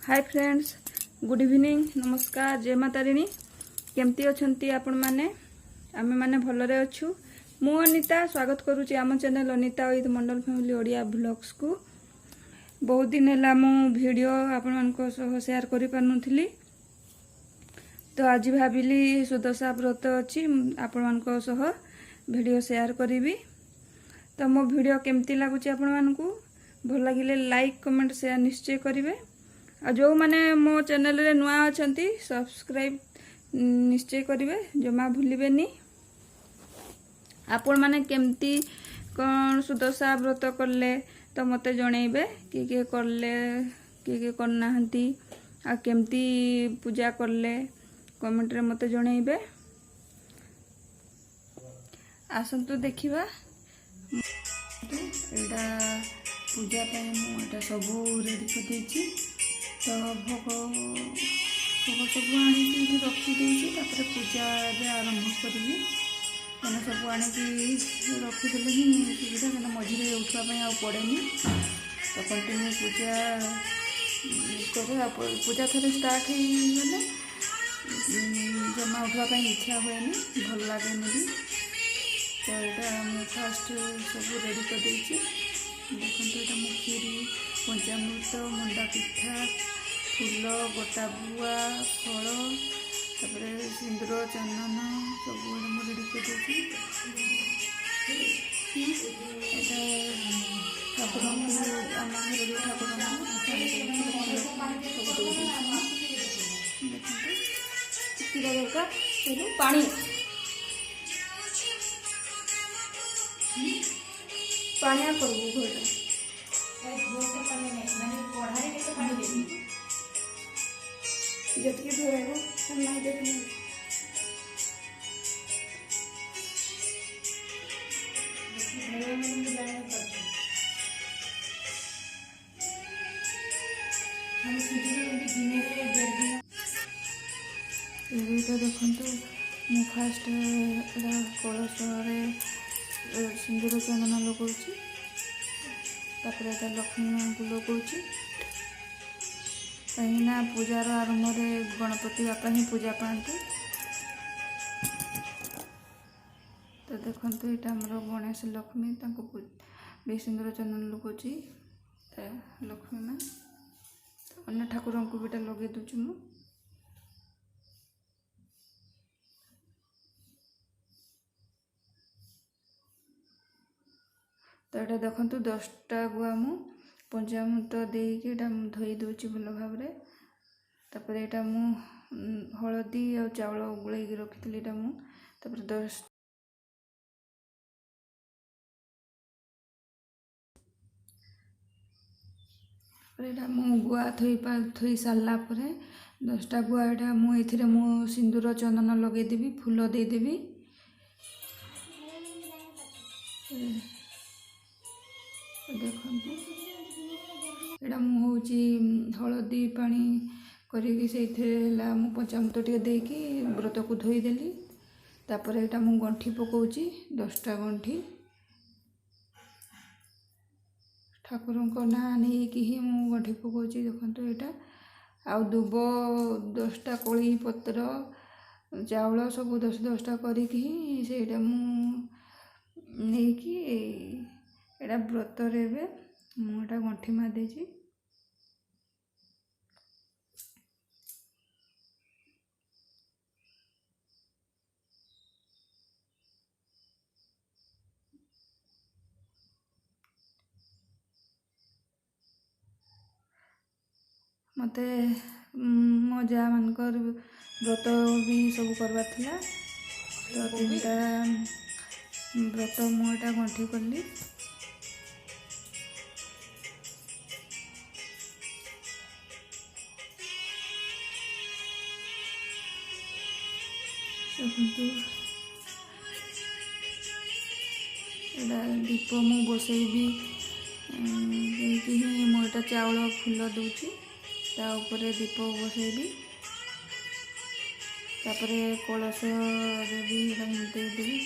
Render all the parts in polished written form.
Hi friends, good evening, नमस्कार, जय माता रानी। केमती अछंती आपण माने? आमे माने भलरे अछु। मु अनिता स्वागत करूची आम channel Anita with Mandal family Odia blogs को। बहुत दिन है मु वीडियो आपण मानको सह शेयर करि पानुथिली, तो आज भाबिली सुदशा व्रत अछि आपण मानको सह वीडियो शेयर करिवि। तो मो वीडियो केमती लागुची आपण मानकू भल लागिले लाइक कमेंट शेयर निश्चय करिवे। आ जो माने मो चैनल रे नुआ अछंती सब्सक्राइब निश्चय करिवे, जमा भूलिबेनी। आपण माने केमती कौन सुदशा व्रत करले तो मते जणैबे, कि करले कि करना हंती आ केमती पूजा करले कमेंट रे मते जणैबे। आसंतु देखिबा एटा पूजा पे मु एटा सब रेडी कर देछि। तो भोग भोग सब आनिकी रखी देछि, तापर पूजा भी आरंभ करी। मैंने सब आनिकी रखीदेले ही सुविधा, मैंने मझे उठापी आ पड़ेनि। तो कंटिन्यू पूजा करे, पूजा थे स्टार्ट होगले जमा उठापी इच्छा हुए, भल लगे भी। तो यहाँ मुझे फास्ट सब रेडी कर देछि। देखो यहाँ मु खीरी, पंचामृत, मंडा पिठा, फूल, गोटा बुआ, फल, तापर सिंदूर, चंदन सब रेडी कर देछि। ठाकुर आम घर जो ठाकुर दरकार पानी पानिया करबू घर जतकी धरेबो ना देखने तो देखो मु फास्ट कलश सिंदूर चंदन लगाऊँ, तापर लक्ष्मी माँ को लगाऊँ। कहीं पूजार आरंभ में गणपति बापा ही पूजा पाते। तो देखो यहाँ आमर गणेश लक्ष्मी भी सिंदूर चंदन लगाऊँ। लक्ष्मी माँ अन्य ठाकुर को भी लगे दूचु मु। तो ये देखो 10टा गुआ मु पंचामृत देकी धोई दूची भल भाव। तापर यहाँ मु हलदी और चाउल गुलैक रखी मु। तापर 10 यहाँ मु गुआ थोई सारा 10टा गुआ यहाँ मुझे मु सिंदूर चंदन लगेदेवी, फूल देदेवी। देखो यहाँ मुझे हलदी पानी करी से मु पंचामृत टे देकी व्रत को धोईदेली। तापर यहाँ मु गंठी पकाऊँ 10टा गंठी ठाकुर ना नहीं कि मु गंठी पकाऊँ। देखो यहाँ आउ दुब 10टा कली पत्र चाउल सब 10-10टा करी से नहीं एटा व्रत रे मुझे गंठी मारदे। मत मो जा मानकर व्रत भी सब करवार थिला। तो 3टा व्रत मुझा गंठी कली। दीप मु बसैबी ही मोटा चाउल फूल दूची, तापर दीप बसैबी। तापर कलश भी देदेवी।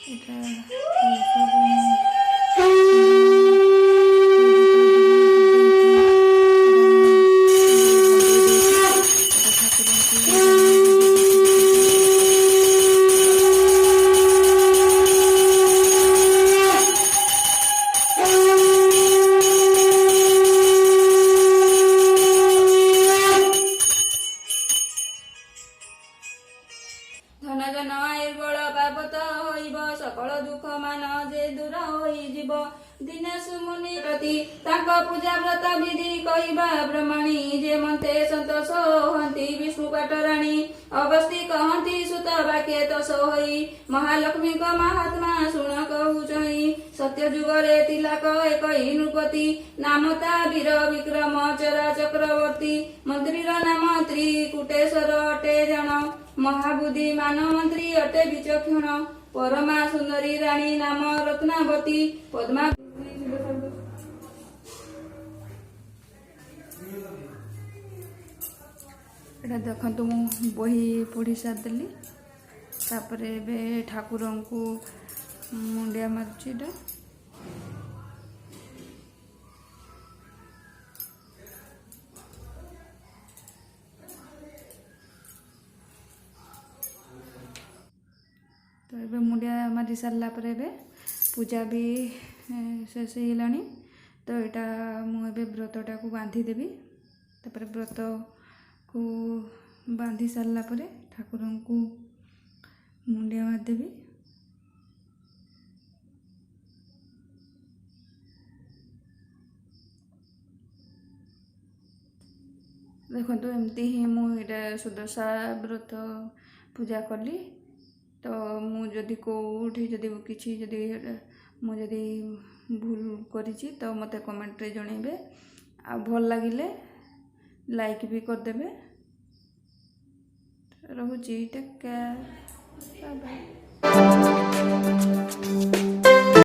এটা ধন জন আয়ুর্বল পার্বত হইব সকল দুঃখ মান যে দূর হইଯିବ দিনে সুমুনি ପ୍ରତି ତାଙ୍କ ପୂଜା ବ୍ରତ ବିଧି କହିବା ବ୍ରହ୍ମଣୀ ଯେ ମନ୍ତେ ସନ୍ତୋଷ ହୁଅନ୍ତି ବିଷ୍ଣୁ ପାଟରାଣୀ ଅଗସ୍ତି କହନ୍ତି ସୁତ ବାକ୍ୟ ତୋଷ ହୋଇ ମହାଲକ୍ଷ୍ମୀଙ୍କ ମହାତ୍ମା ଶୁଣ କହୁଛଇ ସତ୍ୟ ଯୁଗରେ ତିଲକ ଏକ ନୃପତି ନାମ ତା ବୀର ବିକ୍ରମ ଚରା ଚକ୍ରବର୍ତ୍ତୀ ମନ୍ତ୍ରୀର ନାମ ତ୍ରିକୁଟେଶ୍ୱର ଅଟେ ଜଣ ମହାବୁଦ୍ଧି ମାନ ମନ୍ତ୍ରୀ ଅଟେ ବିଚକ୍ଷଣ ପରମା ସୁନ୍ଦରୀ ରାଣୀ ନାମ ରତ୍ନାବତୀ ପଦ୍ମା ଏଇଟା ଦେଖନ୍ତୁ ମୁଁ ବହି ପଢ଼ି ସାରିଦେଲି ତାପରେ ଏବେ ଠାକୁରଙ୍କୁ ମୁଣ୍ଡିଆ ମାରୁଛି ଏଇଟା ତ ଏବେ ମୁଣ୍ଡିଆ ମାରି ସାରିଲା ପରେ ଏବେ ପୂଜା ବି ଶେଷ ହେଇଗଲାଣି ତ ଏଇଟା ମୁଁ ଏବେ ବ୍ରତଟାକୁ ବାନ୍ଧିଦେବି ତାପରେ ବ୍ରତକୁ ବାନ୍ଧି ସାରିଲା ପରେ ଠାକୁରଙ୍କୁ ମୁଣ୍ଡିଆ ମାରିଦେବି ଦେଖନ୍ତୁ ଏମିତି ହିଁ ମୁଁ ଏଇଟା ସୁଦଶା ବ୍ରତ ପୂଜା କଲି ତ ମୁଁ ଯଦି କେଉଁଠି ଯଦି କିଛି ଯଦି ମୁଁ ଯଦି ଭୁଲ କରିଛି ତ ମୋତେ କମେଣ୍ଟରେ ଜଣେଇବେ ଆଉ ଭଲ ଲାଗିଲେ ଲାଇକ୍ ବି କରିଦେବେ ରହୁଛି ଟେକ୍ କେୟାର ବାଏ ବାଏ।